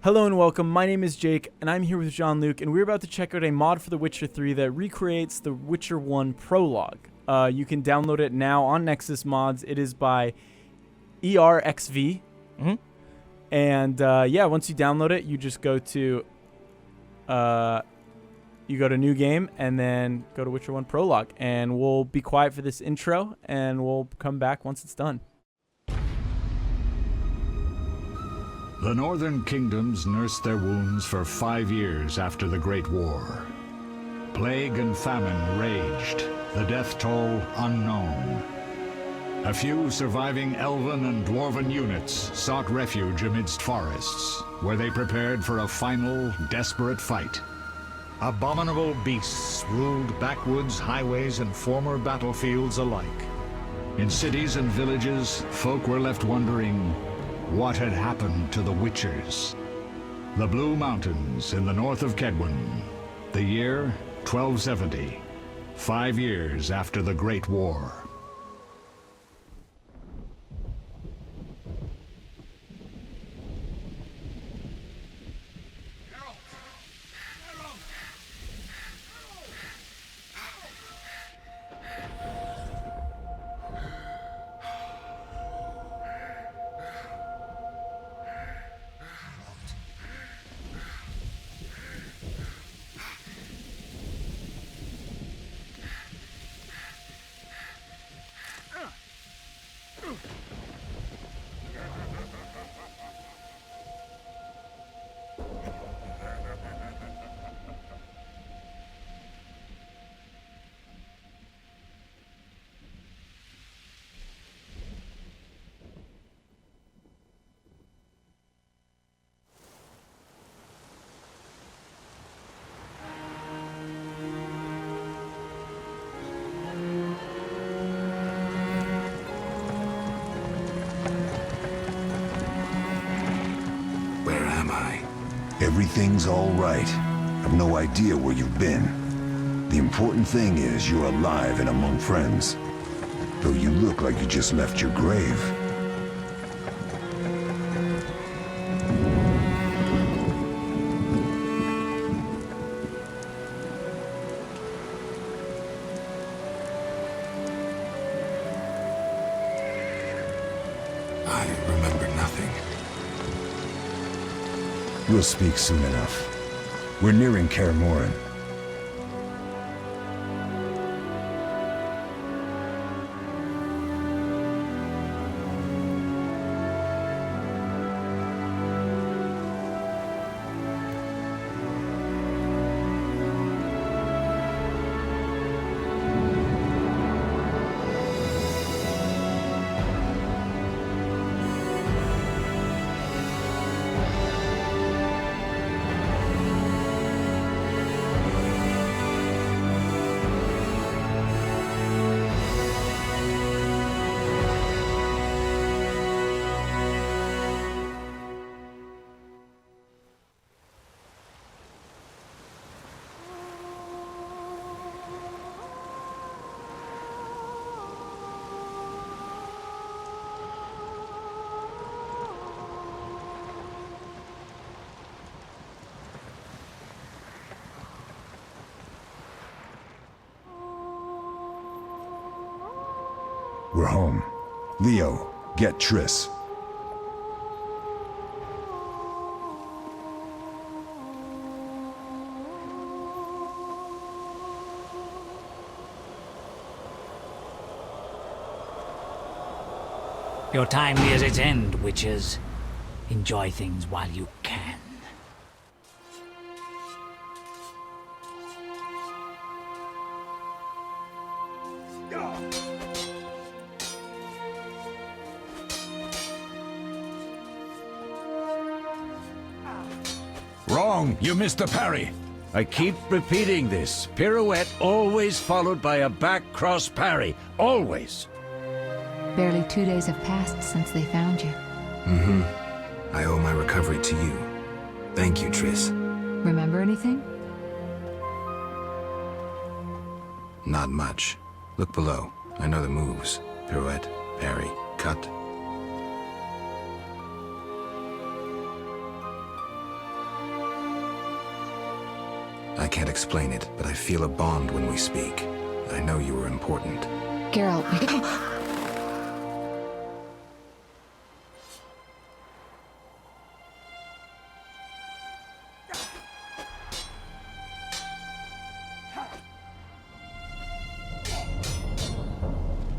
Hello and welcome, my name is Jake, and I'm here with Jean-Luc, and we're about to check out a mod for The Witcher 3 that recreates The Witcher 1 Prologue. You can download it now on Nexusmods. It is by exrv. And yeah, once you download it, you just go to New Game, and then go to Witcher 1 Prologue. And we'll be quiet for this intro, and we'll come back once it's done. The northern kingdoms nursed their wounds for 5 years after the Great War. Plague and famine raged, the death toll unknown. A few surviving elven and dwarven units sought refuge amidst forests, where they prepared for a final, desperate fight. Abominable beasts ruled backwoods, highways, and former battlefields alike. In cities and villages, folk were left wondering, what had happened to the Witchers? The Blue Mountains in the north of Kedwen. The year 1270. 5 years after the Great War. Everything's all right. I've no idea where you've been. The important thing is you're alive and among friends. Though you look like you just left your grave. I remember nothing. We'll speak soon enough. We're nearing Kaer Morhen. We're home. Leo, get Triss. Your time nears its end, witches. Enjoy things while you can. Wrong! You missed the parry! I keep repeating this. Pirouette always followed by a back cross parry. Always! Barely 2 days have passed since they found you. I owe my recovery to you. Thank you, Triss. Remember anything? Not much. Look below. I know the moves. Pirouette, parry, cut. I can't explain it, but I feel a bond when we speak. I know you were important. Geralt,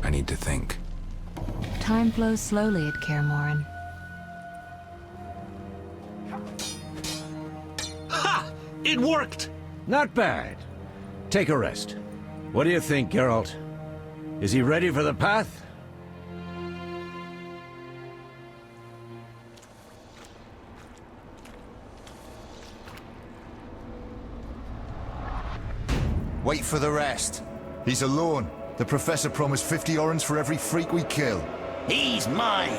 I need to think. time flows slowly at Kaer Morhen. Ha! It worked! Not bad. Take a rest. What do you think, Geralt? Is he ready for the path? Wait for the rest. He's alone. The Professor promised 50 orens for every freak we kill. He's mine!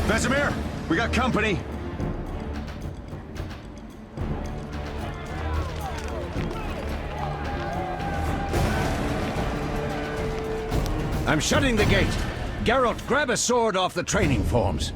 Vesemir, we got company. I'm shutting the gate. Geralt, grab a sword off the training forms.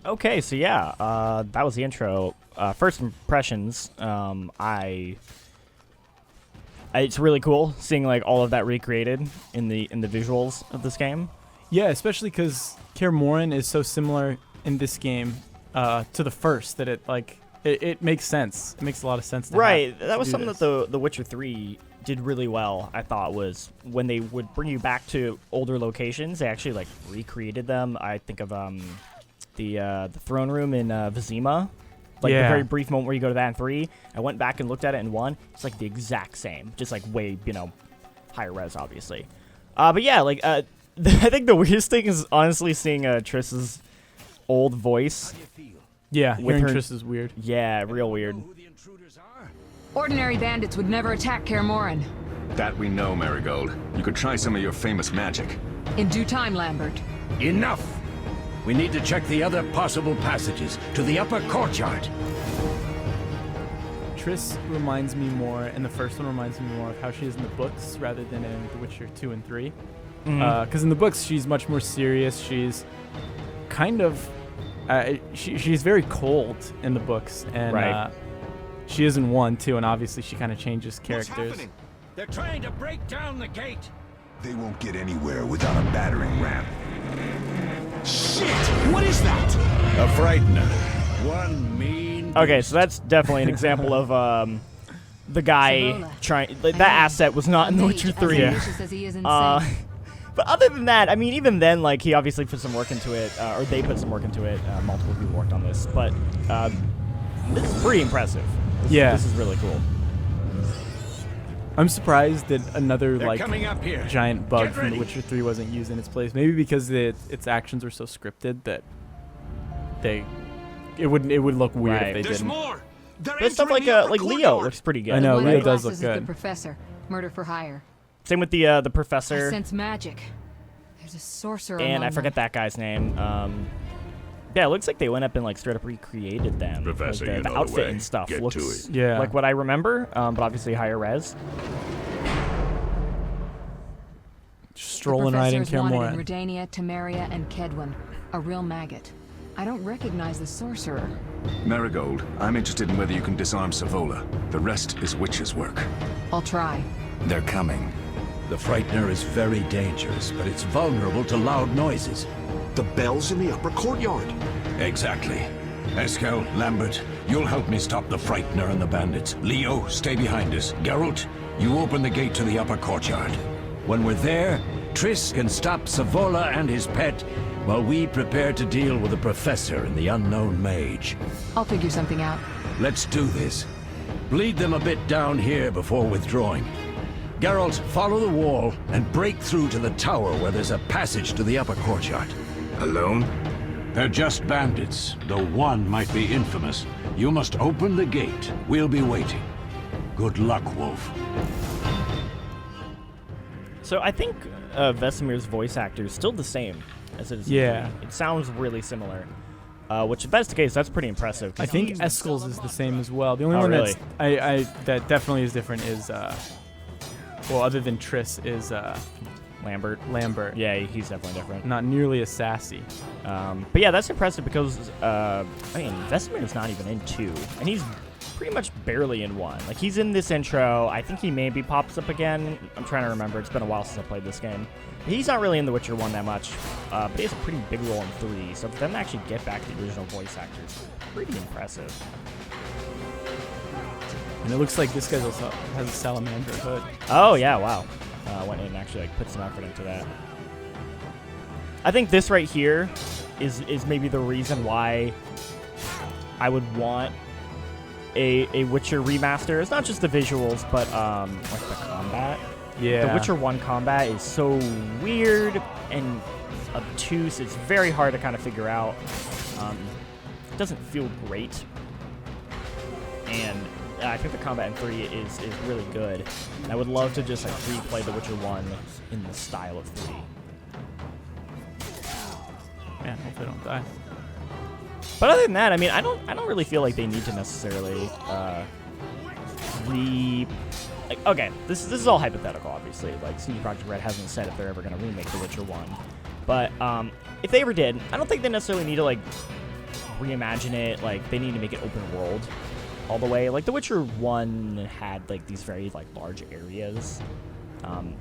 Okay, so yeah, that was the intro. First impressions, it's really cool seeing like all of that recreated in the visuals of this game. Yeah, especially because Kaer Morhen is so similar in this game to the first that it makes sense. It makes a lot of sense. Right, that was something that the Witcher 3 did really well. I thought was when they would bring you back to older locations, they actually like recreated them. I think of the throne room in Vizima. Like the very brief moment where you go to that in 3, I went back and looked at it in 1. It's like the exact same, just like way, higher res, obviously. But yeah, like I think the weirdest thing is honestly seeing Triss's old voice. Yeah, with hearing her, Triss is weird. Yeah, real weird. Ordinary bandits would never attack Kaer Morhen. That we know, Marigold. You could try some of your famous magic. In due time, Lambert. Enough! We need to check the other possible passages to the upper courtyard. Triss reminds me more, and the first one reminds me more of how she is in the books rather than in The Witcher 2 and 3. Because in the books, she's much more serious. She's kind of... she's very cold in the books, and she is in 1, too, and obviously she kind of changes characters. What's happening? They're trying to break down the gate. They won't get anywhere without a battering ram. Shit! What is that? A frightener. One mean... Okay, so that's definitely an example of the guy trying... That asset was not in The Witcher 3. But other than that, I mean, even then, like, he obviously put some work into it, or they put some work into it. Multiple people worked on this, but this is pretty impressive. This is really cool. I'm surprised that another coming up here. giant bug Get from The ready. Witcher 3 wasn't used in its place. Maybe because its actions were so scripted that it would look weird if they There's didn't. more. But stuff like Leo looks pretty good. I know, One Leo of the does look classes is good. The Professor. Murder for hire. Same with the I professor, sense magic. There's a sorcerer and among I forget that guy's name. Yeah, it looks like they went up and like straight up recreated them. Professor, Like, you the know the outfit way. and stuff Get to looks it. Yeah. like what I remember, but obviously higher res. Just strolling right in The Kaer Professor is Morhen. wanted in Redania, Temeria, and Kedwin. A real maggot. I don't recognize the sorcerer. Marigold, I'm interested in whether you can disarm Savola. The rest is Witch's work. I'll try. They're coming. The frightener is very dangerous, but it's vulnerable to loud noises. The bell's in the upper courtyard. Exactly. Eskel, Lambert, you'll help me stop the frightener and the bandits. Leo, stay behind us. Geralt, you open the gate to the upper courtyard. When we're there, Triss can stop Savola and his pet while we prepare to deal with the Professor and the unknown mage. I'll figure something out. Let's do this. Bleed them a bit down here before withdrawing. Geralt, follow the wall and break through to the tower where there's a passage to the upper courtyard. Alone? They're just bandits, though one might be infamous. You must open the gate. We'll be waiting. Good luck, Wolf. So I think Vesemir's voice actor is still the same as it is. Yeah. It sounds really similar. Which, if that's the case, that's pretty impressive. I think Eskel's is the same as well. The only Oh, one really? that definitely is different is, well, other than Triss, is Lambert. Yeah, he's definitely different. Not nearly as sassy. But yeah, that's impressive because, I mean, Vesemir is not even in 2, and he's pretty much barely in 1. Like, he's in this intro. I think he maybe pops up again. I'm trying to remember. It's been a while since I played this game. He's not really in The Witcher 1 that much, but he has a pretty big role in 3, so for them to actually get back the original voice actors, pretty impressive. And it looks like this guy also has a salamander hood. Oh, yeah, wow. Went in and actually like put some effort into that. I think this right here is maybe the reason why I would want a Witcher remaster. It's not just the visuals, but like the combat. Yeah. The Witcher 1 combat is so weird and obtuse. It's very hard to kind of figure out. It doesn't feel great. And I think the combat in 3 is really good. And I would love to just like replay The Witcher 1 in the style of 3. Man, hopefully I don't die. But other than that, I mean, I don't really feel like they need to necessarily okay, this is all hypothetical, obviously. Like, CD Projekt Red hasn't said if they're ever going to remake The Witcher 1. But if they ever did, I don't think they necessarily need to like reimagine it. Like, they need to make it open world all the way. Like, The Witcher 1 had like these very like large areas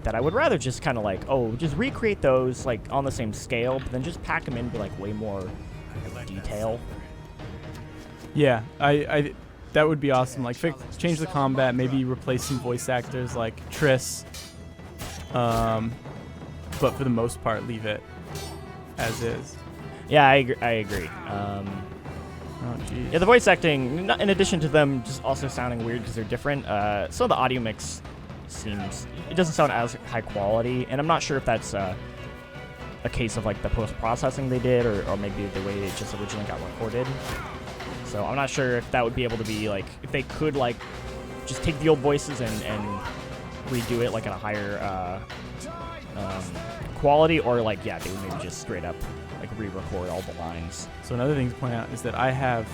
that I would rather just kind of like, just recreate those like on the same scale, but then just pack them in with like way more detail. Yeah, I that would be awesome. Like, change the combat, maybe replace some voice actors like Triss, but for the most part, leave it as is. Yeah, I agree. Oh, geez. Yeah, the voice acting, in addition to them just also sounding weird because they're different, some of the audio mix it doesn't sound as high quality, and I'm not sure if that's a case of like the post-processing they did or maybe the way it just originally got recorded. So I'm not sure if that would be able to be like, if they could like just take the old voices and redo it like at a higher quality, or like, yeah, they would maybe just straight up like re-record all the lines. So another thing to point out is that I have,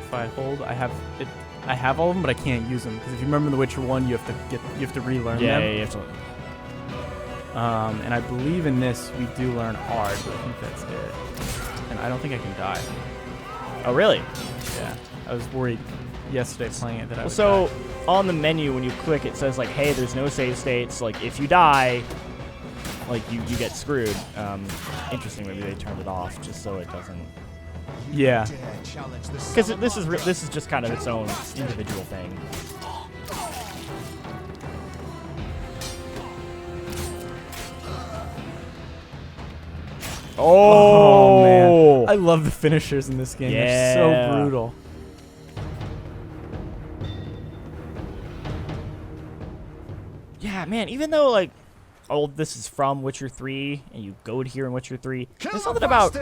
if I hold, I have all of them, but I can't use them because if you remember The Witcher 1, you have to relearn them. Yeah, you have to. And I believe in this we do learn hard, but I think that's it. And I don't think I can die. Oh, really? Yeah. I was worried yesterday playing it that I would So die. on the menu when you click, it says like, hey, there's no save states. Like, if you die, like you get screwed. Interesting, maybe they turned it off just so it doesn't. Yeah. Because this is just kind of its own individual thing. Oh, man. I love the finishers in this game. Yeah. They're so brutal. Yeah, man, even though, like, this is from Witcher 3, and you go to here in Witcher 3, there's something about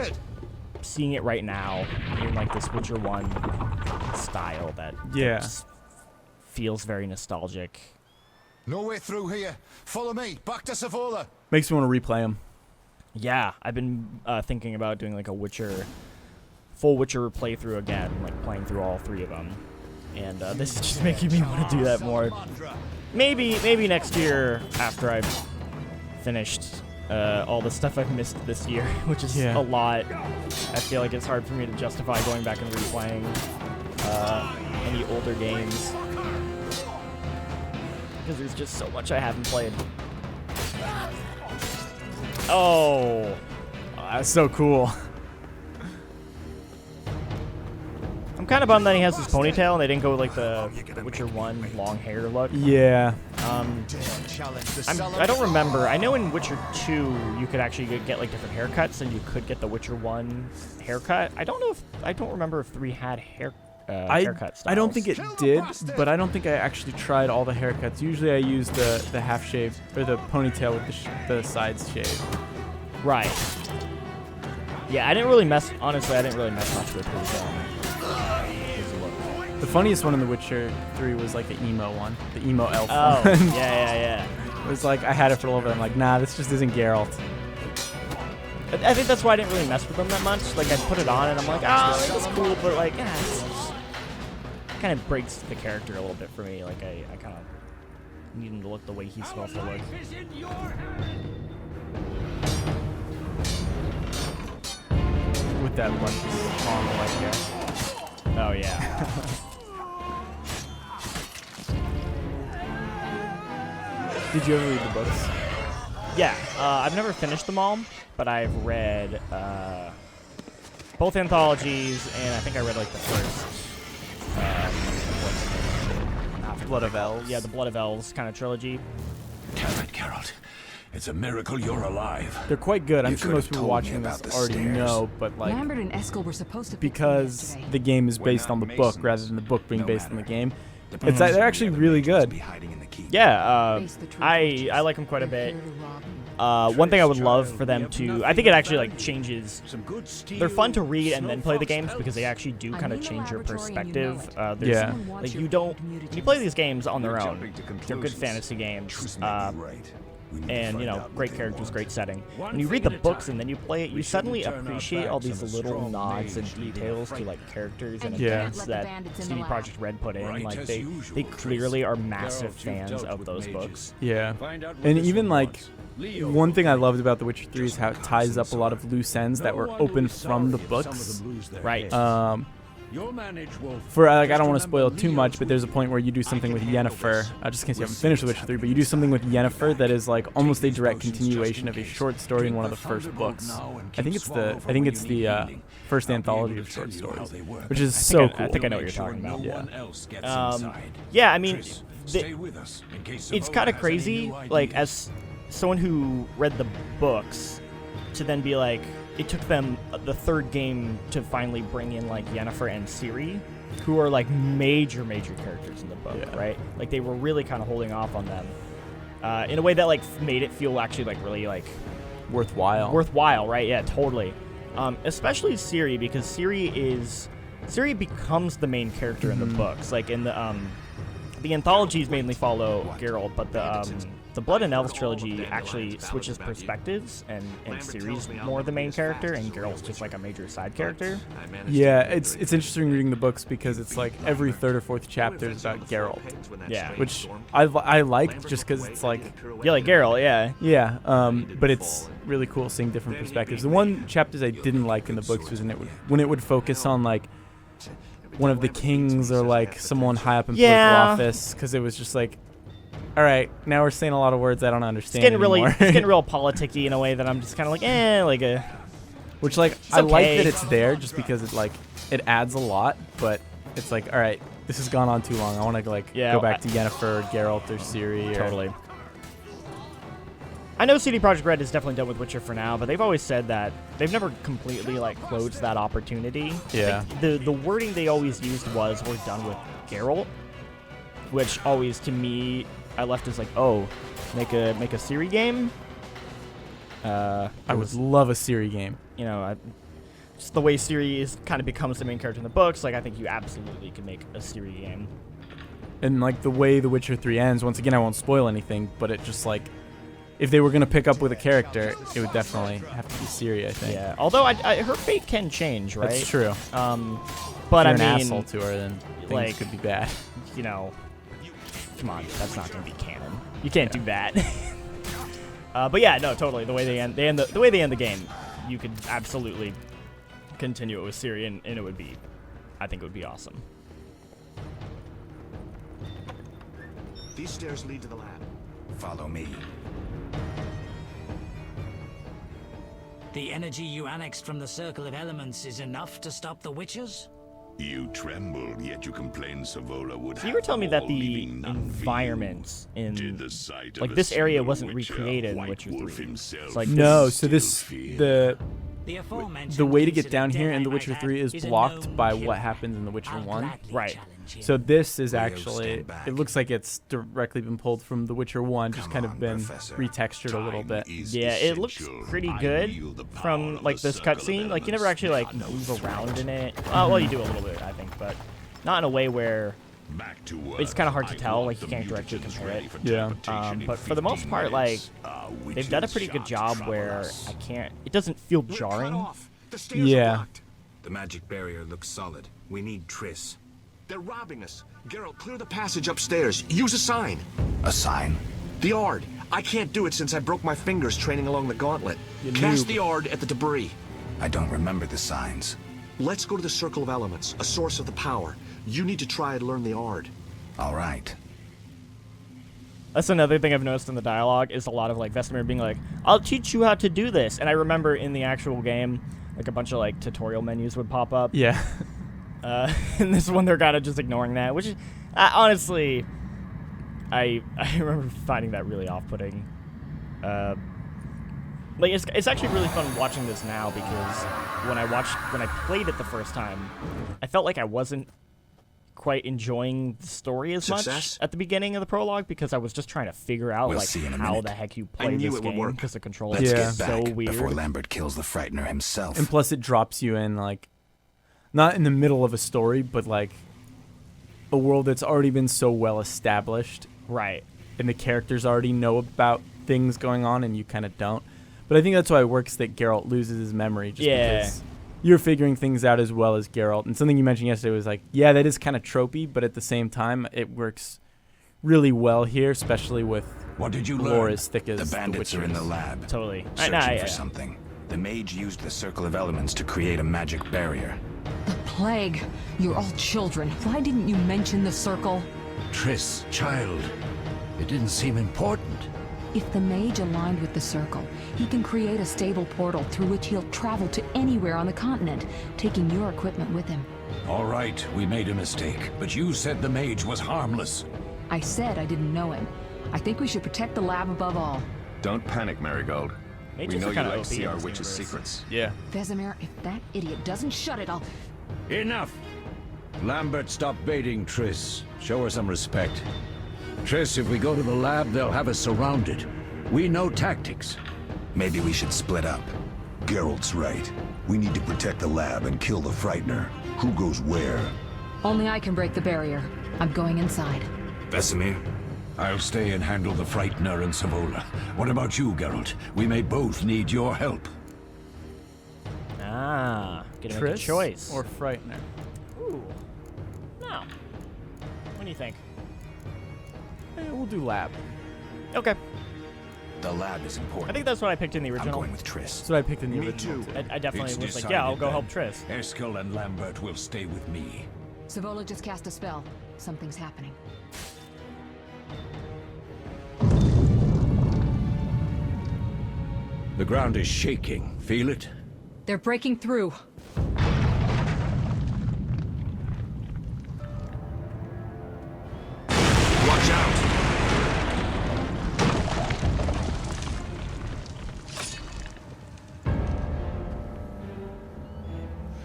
seeing it right now in, like, this Witcher 1 style that just feels very nostalgic. No way through here. Follow me. Back to Savola. Makes me want to replay them. Yeah, I've been thinking about doing, like, full Witcher playthrough again, like, playing through all 3 of them. And this is just making me want to do that more. Maybe next year after I've finished all the stuff I've missed this year, which is a lot. I feel like it's hard for me to justify going back and replaying any older games because there's just so much I haven't played. Oh, that's so cool. I'm kind of bummed that he has his ponytail and they didn't go with like the Witcher 1 long hair look. Yeah. I don't remember. I know in Witcher 2 you could actually get like different haircuts, and you could get the Witcher 1 haircut. I don't remember if 3 had haircut styles. I don't think it did, but I don't think I actually tried all the haircuts. Usually I use the half shave or the ponytail with the sides shaved. Right. Yeah, I didn't really mess much with his look. The funniest one in The Witcher 3 was like the emo one, the emo elf one. one. Yeah. was like, I had it for a little bit. I'm like, nah, this just isn't Geralt. I think that's why I didn't really mess with them that much. Like, I put it on and I'm like, oh, this is cool, but like, yeah, it kind of breaks the character a little bit for me. Like, I kind of need him to look the way he's supposed to look. With that one long white hair. Oh, yeah. Did you ever read the books? Yeah, I've never finished them all, but I've read both anthologies, and I think I read like the first. Blood of Elves. Yeah, the Blood of Elves kind of trilogy. Damn it, Geralt. It's a miracle you're alive. They're quite good. I'm You sure could most have people told me watching about this the already stairs. know, but like Lambert and Eskel were supposed to pick me up because today. the game is We're based not on the book Masons, rather than the book being no based on the matter. game. The It's purpose they're of actually the really evidence good. be hiding in the keep. Yeah, Face the true I fortunes. like them quite a bit. They're here to rob me. One thing I would love for them to, I think it actually like changes. Some good steel, They're fun to read and then play the Snow games Fox because they actually do I'm kind of in the change your laboratory and you know perspective. it. There's, Yeah. Someone wants like your you don't, food when you play these games on their You're own, jumping to they're good conclusions. fantasy games. Truth may be right. We need to And you find know, out great what they characters, want. great setting. One When you read thing the at a books time. and then you play it, We you suddenly shouldn't turn our appreciate all backs these on a little strong nods and mage leading a details to fight. like characters and And you can't events let the that bandits in CD the Projekt Red put in. Right Like as they usual, clearly Triss. are massive Geralt, you've fans dealt of with those mages. books. Yeah. Find out what And this even one like wants. Leo one thing I will loved about The Witcher 3 is how it ties up a lot of loose ends that No were one will open be from the sorry if some of books. them lose their Right. heads. You'll manage, Wolf. For like, I Just don't want to spoil remember too much, Leo's but there's a with point you. where you do something I with can handle Yennefer. this. Just in case you We'll haven't see finished The what's Witcher 3, but you do something with Yennefer that is like almost a these direct potions just continuation in of a case. short story in one of the Drink the first Thunderbolt books. now and I think keep it's Swallow the for I think when it's you the need healing. first I'll be anthology able of to short tell you how stories, they work. which is I so think cool. I know what Make you're sure talking no about. one else gets Um, inside. yeah, I mean, Triss, the- stay with us in case it's Savola kind of has any crazy, new like ideas. as someone who read the books, to then be like, it took them the third game to finally bring in like Yennefer and Ciri, who are like major characters in the book, Yeah. right? Like they were really kind of holding off on them in a way that like made it feel actually like really like worthwhile, right? Yeah, totally. Especially Ciri, because Ciri becomes the main character in the books. Like in the anthologies mainly follow Geralt, but the Blood and Elves trilogy actually switches perspectives, and Ciri's more the main character, and Geralt's just like a major side character. Yeah, it's interesting reading the books because it's like every third or fourth chapter is about Geralt, Yeah. which I like just because it's like Yeah, like Geralt, yeah. yeah, but it's really cool seeing different perspectives. The one chapters I didn't like in the books was when it would focus on like one of the kings or like someone high up in political Yeah. office, because it was just like, all right, now we're saying a lot of words I don't understand It's anymore. getting real politicky in a way that I'm just kind of like, like a. Which like I like okay. that it's there just because it adds a lot, but it's like, all right, this has gone on too long. I want to like Yeah, go back to Yennefer, or Geralt, or Ciri. Or, Totally. I know CD Projekt Red is definitely done with Witcher for now, but they've always said that they've never completely like closed that opportunity. Yeah. Like, the wording they always used was "we're done with Geralt," which always to me I left as like, oh, make a Ciri game. I would love a Ciri game. You know, just the way Ciri kind of becomes the main character in the books. Like I think you absolutely could make a Ciri game. And like the way The Witcher 3 ends, once again I won't spoil anything, but it just like, if they were going to pick up with a character, it would definitely have to be Ciri, I think. Yeah. Although her fate can change, right? That's true. But if I you're mean, an asshole to her, then things like, could be bad. You know, come on, that's not going to be canon. You can't do that. But yeah, no, totally. The way they end the game, you could absolutely continue it with Ciri, and it would be, I think it would be awesome. These stairs lead to the lab. Follow me. The energy you annexed from the Circle of Elements is enough to stop the Witchers? You tremble, yet you complain Savola would So you were telling me that the environments in like this area wasn't recreated in Witcher 3. It's like No, this, so this the way to get down here in The Witcher 3 is blocked by what happens in The Witcher 1. Right. So this is actually, it looks like it's directly been pulled from The Witcher 1, just kind of been retextured a little bit. Yeah, it looks pretty good from like this cutscene. Like you never actually like move around in it. Well, you do a little bit, I think, but not in a way where Back to it's kind of hard to tell. Like, you can't directly compare it. Yeah. But for the most part, like, they've done a pretty good job where it doesn't feel jarring. Yeah. The magic barrier looks solid. We need Triss. They're robbing us. Geralt, clear the passage upstairs. Use a sign. A sign? The Yard. I can't do it since I broke my fingers training along the gauntlet. Cast the Yard at the debris. I don't remember the signs. Let's go to the Circle of Elements, a source of the power. You need to try and learn the Yard. All right. That's another thing I've noticed in the dialogue is a lot of, like, Vesemir being like, I'll teach you how to do this. And I remember in the actual game, like, a bunch of, like, tutorial menus would pop up. Yeah. In this one, they're kind of just ignoring that, which is, honestly, I remember finding that really off-putting. Like, it's actually really fun watching this now because when I played it the first time, I felt like I wasn't quite enjoying the story as much at the beginning of the prologue because I was just trying to figure out how the heck you play this game because the controls are so weird. Before Lambert kills the Frightener himself. And plus, it drops you in, like, not in the middle of a story, but like a world that's already been so well established. Right. And the characters already know about things going on and you kind of don't. But I think that's why it works that Geralt loses his memory just because you're figuring things out as well as Geralt. And something you mentioned yesterday was like, yeah, that is kind of tropey, but at the same time, it works really well here, especially with lore as thick as the bandits are in the lab. Totally. Searching for something. The mage used the Circle of Elements to create a magic barrier. The plague. You're all children. Why didn't you mention the circle? Triss, child. It didn't seem important. If the mage aligned with the circle, he can create a stable portal through which he'll travel to anywhere on the continent, taking your equipment with him. All right, we made a mistake, but you said the mage was harmless. I said I didn't know him. I think we should protect the lab above all. Don't panic, Marigold. Mages We know are you kinda like OP to see in our this witches' universe. secrets. Yeah. Vesemir, if that idiot doesn't shut it, I'll... Enough! Lambert, stop baiting Triss. Show her some respect. Triss, if we go to the lab, they'll have us surrounded. We know tactics. Maybe we should split up. Geralt's right. We need to protect the lab and kill the Frightener. Who goes where? Only I can break the barrier. I'm going inside. Vesemir? I'll stay and handle the Frightener and Savola. What about you, Geralt? We may both need your help. Gonna make a Triss choice. or Frightener? Ooh. No. What do you think? We'll do lab. Okay. The lab is important. I think that's what I picked in the original. I'm going with Triss. That's what I picked in the Me original. too. I definitely It's was like, yeah, I'll go help decided Triss. then. Eskel and Lambert will stay with me. Savola just cast a spell. Something's happening. The ground is shaking. Feel it? They're breaking through. Watch out!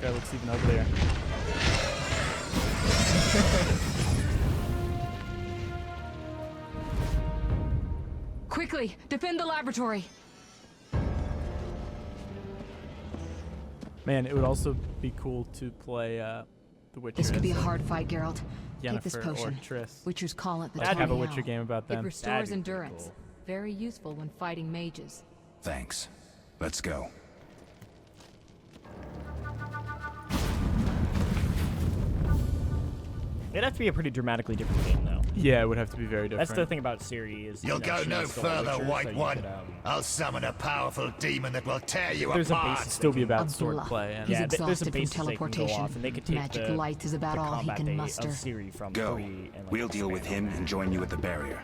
Guy looks even uglier. Quickly, defend the laboratory. Man, it would also be cool to play The Witcher. This could be a as, hard fight, Geralt. Take this Yennefer potion. or Triss. Witchers call it the I'd have a Tonial. Witcher game about It them. restores That'd be endurance. cool. Very useful when fighting mages. Thanks. Let's go. It'd have to be a pretty dramatically different game, though. Yeah, it would have to be very different. That's the thing about Ciri is You'll go she no is still a further, Witcher, White so you One. could, I'll summon a powerful demon that will tear you There's a apart. base still be about A sword bluff. play. And He's yeah, there's a exhausted from basis they can go teleportation. off, and they could take Magic the, light is about the all he combat can they- muster. Of Ciri from Go. 3 and, like, We'll deal with him and join you at the barrier.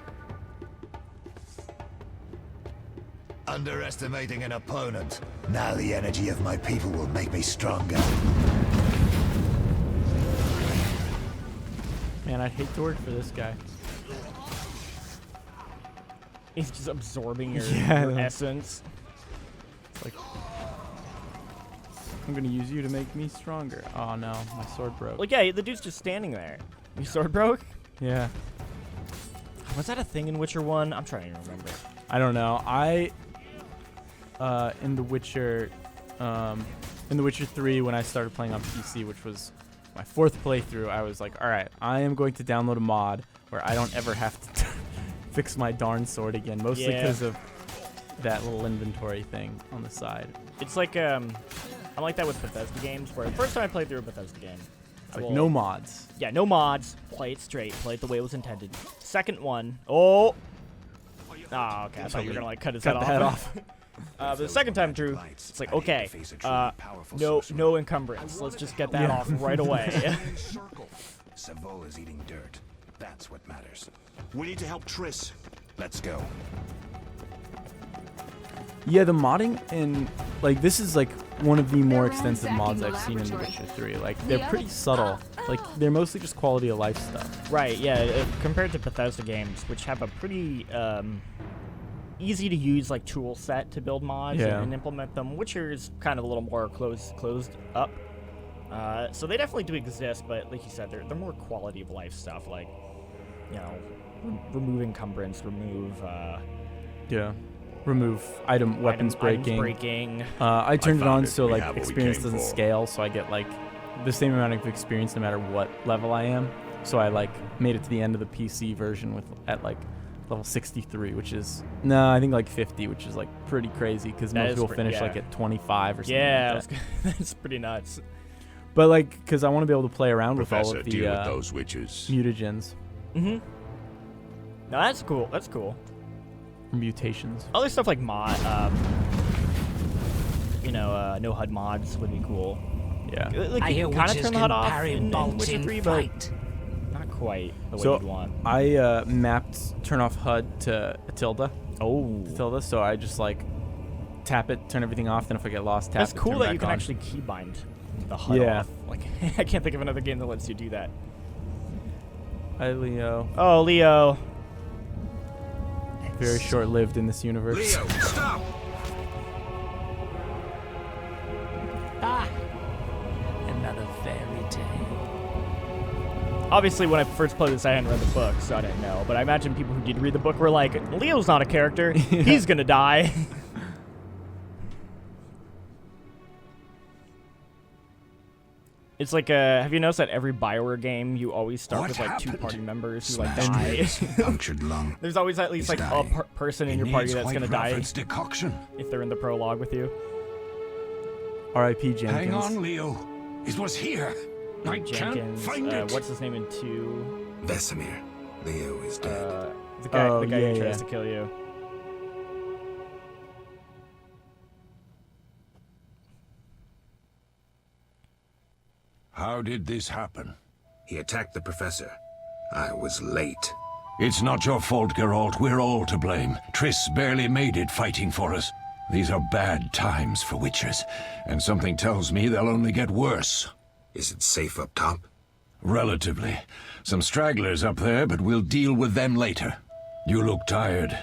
Underestimating an opponent. Now the energy of my people will make me stronger. Man, I'd hate to work for this guy. He's just absorbing your, Yeah, your I know. essence. It's like, I'm gonna use you to make me stronger. Oh no, my sword broke. Like, yeah, the dude's just standing there. Your sword broke? Yeah. Was that a thing in Witcher 1? I'm trying to remember. I don't know. In The Witcher 3, when I started playing on PC, which was my 4th playthrough, I was like, all right, I am going to download a mod where I don't ever have to fix my darn sword again, mostly because of that little inventory thing on the side. It's like I'm like that with Bethesda games, where the first time I played through a Bethesda game, like no mods. Yeah, no mods. Play it straight. Play it the way it was intended. Second one, okay. I thought you were gonna like cut his head off. But the second time through, it's like, okay, no encumbrance. Let's just get that off right away. Savola's eating dirt. That's what matters. We need to help Triss. Let's go. Yeah, the modding and like this is like one of the more extensive mods I've seen in The Witcher 3. Like they're pretty subtle. Like they're mostly just quality of life stuff. Right. Yeah. Compared to Bethesda games, which have a pretty easy to use like tool set to build mods and implement them. Witcher's kind of a little more closed up. So they definitely do exist, but like you said, they're more quality of life stuff. Like, you know, remove encumbrance, remove weapons breaking. I turned it on so like experience doesn't scale, so I get like the same amount of experience no matter what level I am. So I like made it to the end of the PC version at like level 63, which is I think like 50, which is like pretty crazy because most people finish like at 25 or something. Yeah, like that. that's pretty nuts. But like, because I want to be able to play around with all of the deal with those witches. mutagens. No, that's cool. That's cool. Mutations. Other stuff like mod, no HUD mods would be cool. Yeah. Like, you can kind of turn the HUD off in Witcher 3, but not quite the way you'd want. I mapped turn off HUD to Tilda. Oh. Tilda, so I just like tap it, turn everything off, then if I get lost, tap That's it, cool turn that back you can on. actually keybind the HUD off. Like, I can't think of another game that lets you do that. Hi, Leo. Oh, Leo. Very short-lived in this universe. Leo, stop! Another fairy tale. Obviously, when I first played this, I hadn't read the book, so I didn't know. But I imagine people who did read the book were like, Leo's not a character. He's gonna die. It's like have you noticed that every BioWare game you always start with like 2 party members who like die? Punctured lung. There's always at least like a person in your party that's gonna die decoction. if they're in the prologue with you. R.I.P. Jenkins. Hang on, Leo. It was here. I can't Jenkins, find it. what's his name in 2? Vesemir. Leo is dead. The guy who tries yeah. to kill you. How did this happen? He attacked the professor. I was late. It's not your fault, Geralt. We're all to blame. Triss barely made it fighting for us. These are bad times for witchers, and something tells me they'll only get worse. Is it safe up top? Relatively. Some stragglers up there, but we'll deal with them later. You look tired.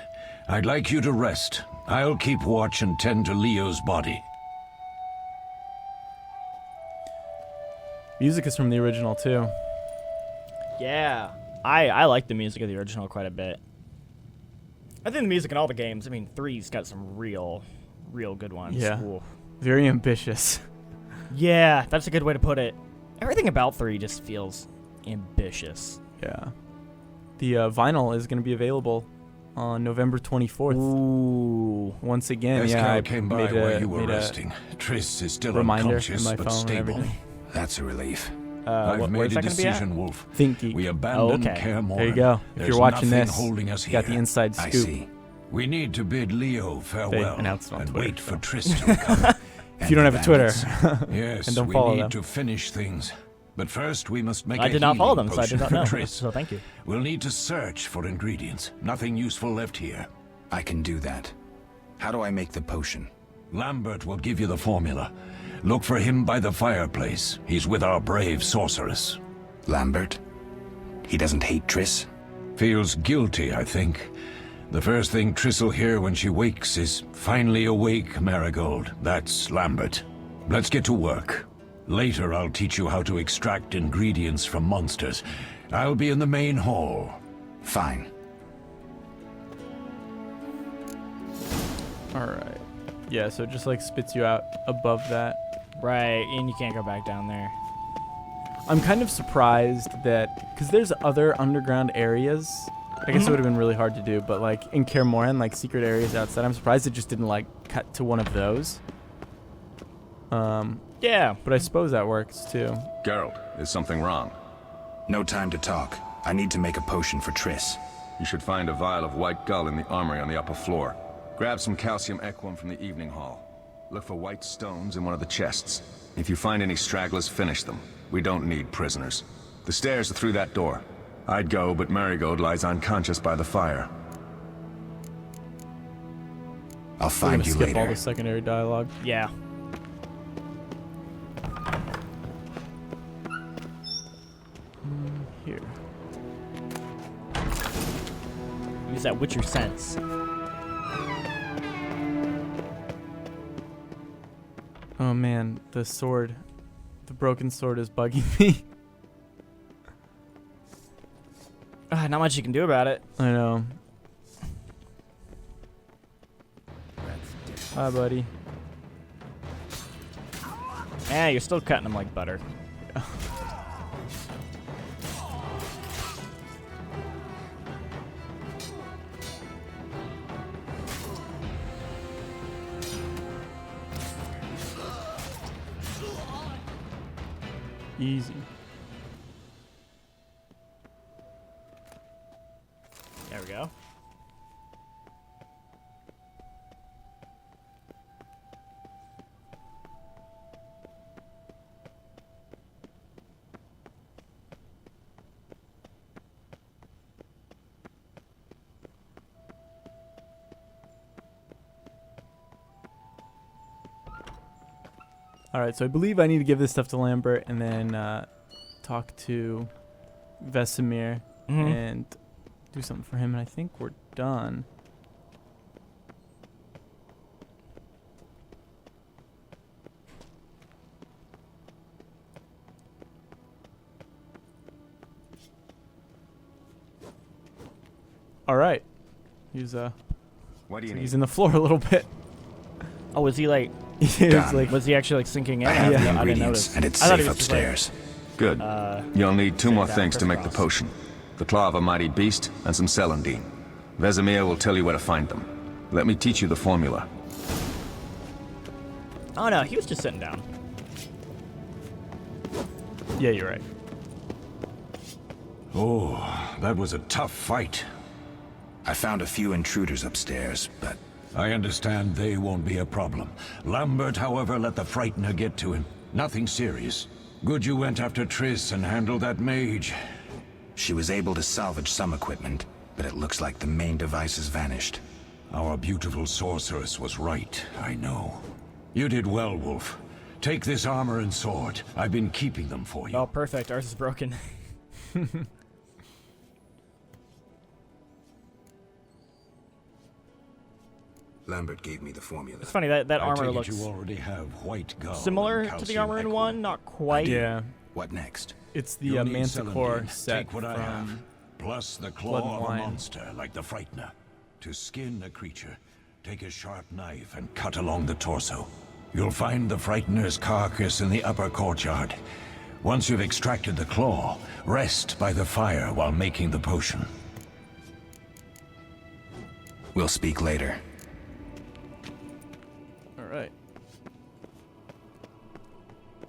I'd like you to rest. I'll keep watch and tend to Leo's body. Music is from the original too. Yeah, I like the music of the original quite a bit. I think the music in all the games, I mean, 3's got some real good ones. Yeah. Ooh. Very ambitious. Yeah, that's a good way to put it. Everything about 3 just feels ambitious. Yeah. The vinyl is going to be available on November 24th. Ooh. Once again, Eskel I came by made where you were made resting. Triss is still reminder unconscious in my but phone and stable. everything. That's a relief. I've made where's a that gonna be at? decision, Wolf. Think Geek. We abandoned okay. Kaer Morhen. There you go. If There's you're watching nothing this, holding us you got the here. inside I scoop. see. We need to bid Leo farewell announced it on and Twitter, wait for so. Triss to recover. If you don't have a Twitter, Yes, and don't we follow need them. to finish things. But first, we must make I a did not follow healing them, so I did potion not for know. Triss. So thank you. We'll need to search for ingredients. Nothing useful left here. I can do that. How do I make the potion? Lambert will give you the formula. Look for him by the fireplace. He's with our brave sorceress. Lambert? He doesn't hate Triss? Feels guilty, I think. The first thing Triss will hear when she wakes is, "Finally awake, Marigold." That's Lambert. Let's get to work. Later, I'll teach you how to extract ingredients from monsters. I'll be in the main hall. Fine. Alright. Yeah, so it just like spits you out above that. Right, and you can't go back down there. I'm kind of surprised that, because there's other underground areas. I guess it would have been really hard to do, but like in Kaer Morhen, like secret areas outside, I'm surprised it just didn't like cut to one of those. Yeah. But I suppose that works too. Geralt, is something wrong? No time to talk. I need to make a potion for Triss. You should find a vial of white gull in the armory on the upper floor. Grab some calcium equum from the evening hall. Look for white stones in one of the chests. If you find any stragglers, finish them. We don't need prisoners. The stairs are through that door. I'd go, but Marigold lies unconscious by the fire. I'll find you skip later. all the secondary dialogue. Yeah. Here. Use that Witcher sense. Oh man, the sword. The broken sword is bugging me. Not much you can do about it. I know. Hi, buddy. Yeah, you're still cutting them like butter. Easy. There we go. Alright, so I believe I need to give this stuff to Lambert and then talk to Vesemir and do something for him, and I think we're done. Alright. He's What do you need? he's in the floor a little bit. Oh, was he like... It's like, Was he actually like sinking in? I have the I didn't ingredients, notice. and it's I thought he safe was just, like, upstairs. Good. You'll need 2 more things to make the crisscross. potion. The claw of a mighty beast and some celandine. Vesemir will tell you where to find them. Let me teach you the formula. Oh no, he was just sitting down. yeah, you're right. Oh, that was a tough fight. I found a few intruders upstairs, but I understand they won't be a problem. Lambert, however, let the Frightener get to him. Nothing serious. Good you went after Triss and handled that mage. she was able to salvage some equipment, but it looks like the main device has vanished. Our beautiful sorceress was right, I know. You did well, Wolf. Take this armor and sword. I've been keeping them for you. Oh, perfect. Ours is broken. Lambert gave me the formula. It's funny that I armor take it looks you already have white gull similar and to the calcium armor in equum. 1, not quite. Yeah. What next? It's the You'll need Manticore celandine. set Take what I from have, plus the Blood claw and of a Wine. monster like the Frightener. To skin a creature, take a sharp knife and cut along the torso. You'll find the Frightener's carcass in the upper courtyard. Once you've extracted the claw, rest by the fire while making the potion. We'll speak later. Alright.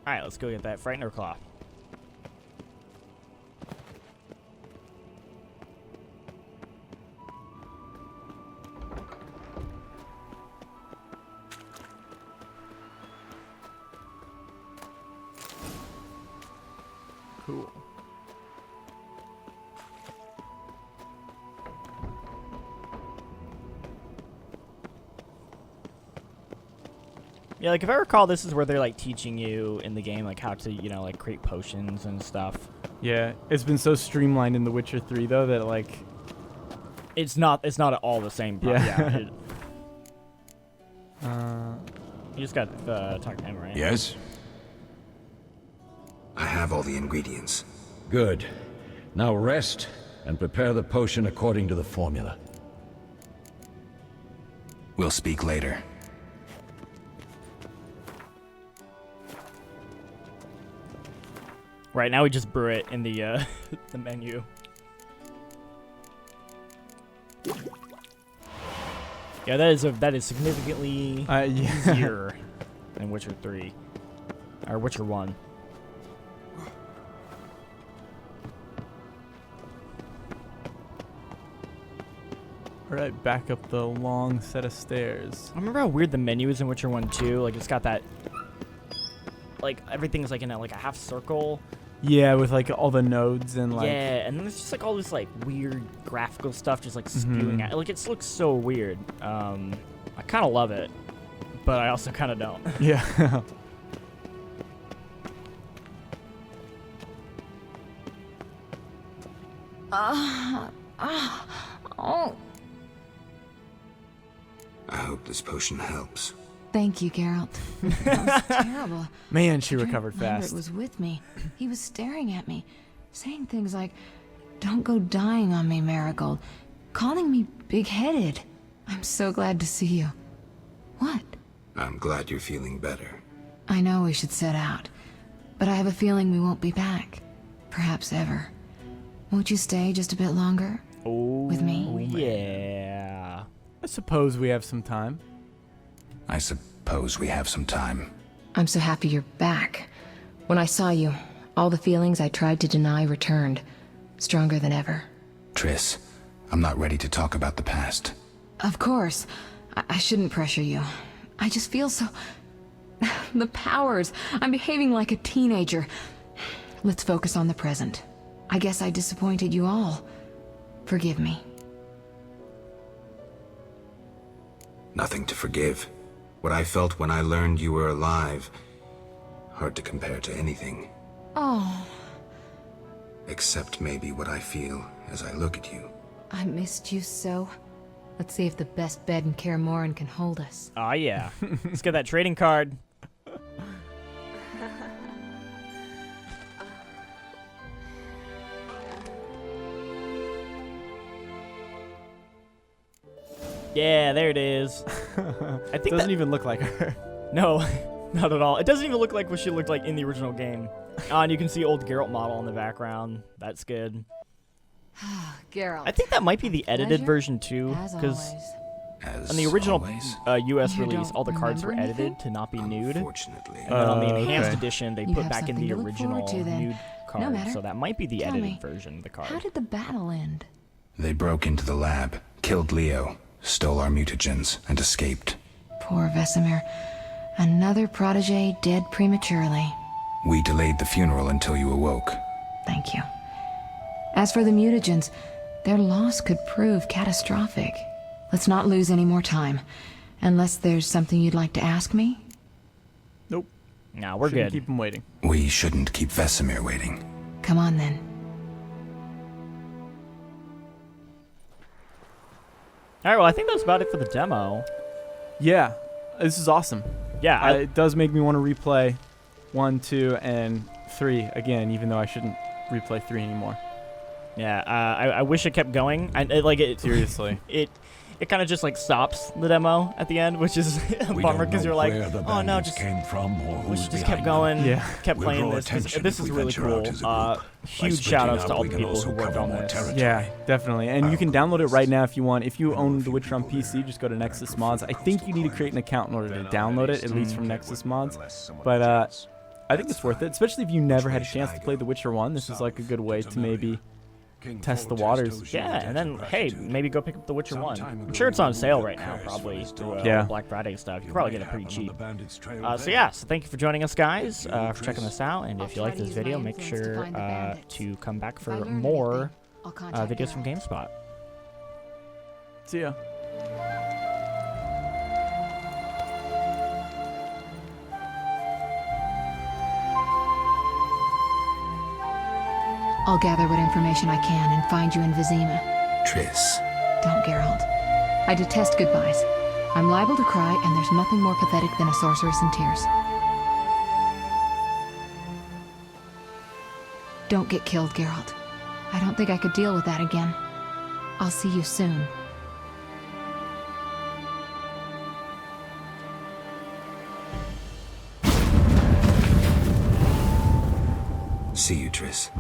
Alright, let's go get that Frightener Claw. Cool. Yeah, like if I recall, this is where they're like teaching you in the game like how to, like create potions and stuff. Yeah, it's been so streamlined in The Witcher 3 though that like It's not at all the same. Yeah. You just got to talk to him, right? Yes? I have all the ingredients. Good. Now rest and prepare the potion according to the formula. We'll speak later. Right now we just brew it in the the menu. Yeah, that is significantly easier than Witcher 3 or Witcher 1. All right, back up the long set of stairs. I remember how weird the menu is in Witcher 1 too. Like it's got that, like everything's like in a half circle. Yeah, with like all the nodes and like. Yeah, and then there's just like all this like weird graphical stuff just like spewing out. Like it looks so weird. I kind of love it, but I also kind of don't. Yeah. Oh. I hope this potion helps. Thank you, Geralt. That was terrible. Man, she recovered fast. Lambert was with me. He was staring at me, saying things like, "Don't go dying on me, Marigold," calling me big-headed. I'm so glad to see you. What? I'm glad you're feeling better. I know we should set out, but I have a feeling we won't be back. Perhaps ever. Won't you stay just a bit longer? With me? Yeah. I suppose we have some time. I suppose we have some time. I'm so happy you're back. When I saw you, all the feelings I tried to deny returned, stronger than ever. Triss, I'm not ready to talk about the past. Of course. I shouldn't pressure you. I just feel so... the powers. I'm behaving like a teenager. Let's focus on the present. I guess I disappointed you all. Forgive me. Nothing to forgive. What I felt when I learned you were alive, hard to compare to anything. Oh, Except maybe what I feel as I look at you. I missed you so. Let's see if the best bed in Kaer Morhen can hold us. Oh yeah. Let's get that trading card. Yeah, there it is. I think doesn't even look like her. No, not at all. It doesn't even look like what she looked like in the original game. And you can see old Geralt model in the background. That's good. Geralt. I think that might be the edited Pleasure, version too, as because always. in the original US You release, don't all the cards were remember edited to not be nude. Unfortunately. And then on the enhanced okay. edition, they You put have back in something the to look forward original to, then. nude No card. matter. So that might be the Tell edited me, version of the card. How did the battle end? They broke into the lab, killed Leo, stole our mutagens, and escaped. Poor Vesemir. Another protege dead prematurely. We delayed the funeral until you awoke. Thank you. As for the mutagens, their loss could prove catastrophic. Let's not lose any more time. Unless there's something you'd like to ask me? Nope. No, we're Shouldn't good. keep him waiting. We shouldn't keep Vesemir waiting. Come on then. All right, well, I think that's about it for the demo. Yeah, this is awesome. Yeah, It does make me want to replay 1, 2, and 3 again, even though I shouldn't replay 3 anymore. Yeah, I wish it kept going. Seriously. It kind of just like stops the demo at the end, which is a bummer because you're like, oh no, just came from or who's just kept going, Yeah. kept We'll playing draw this. attention This if is we really venture cool. out as a group. By Huge splitting shout outs to up, all we the can people also who worked cover on more this. territory. Yeah, definitely. And you can download it right now if you want. If you own The Witcher on PC, just go to Nexusmods. I think you need to create an account in order to download it, at least from Nexusmods. But I think it's worth it, especially if you never had a chance to play The Witcher 1. This is like a good way to maybe test the waters. Yeah, and then, hey, maybe go pick up The Witcher 1. I'm sure it's on sale right now, probably, through Yeah. Black Friday stuff. You can probably get it pretty cheap. So thank you for joining us, guys, for checking this out. And if you like this video, make sure to come back for more videos from GameSpot. See ya. I'll gather what information I can and find you in Vizima. Triss. Don't, Geralt. I detest goodbyes. I'm liable to cry, and there's nothing more pathetic than a sorceress in tears. Don't get killed, Geralt. I don't think I could deal with that again. I'll see you soon. See you Triss.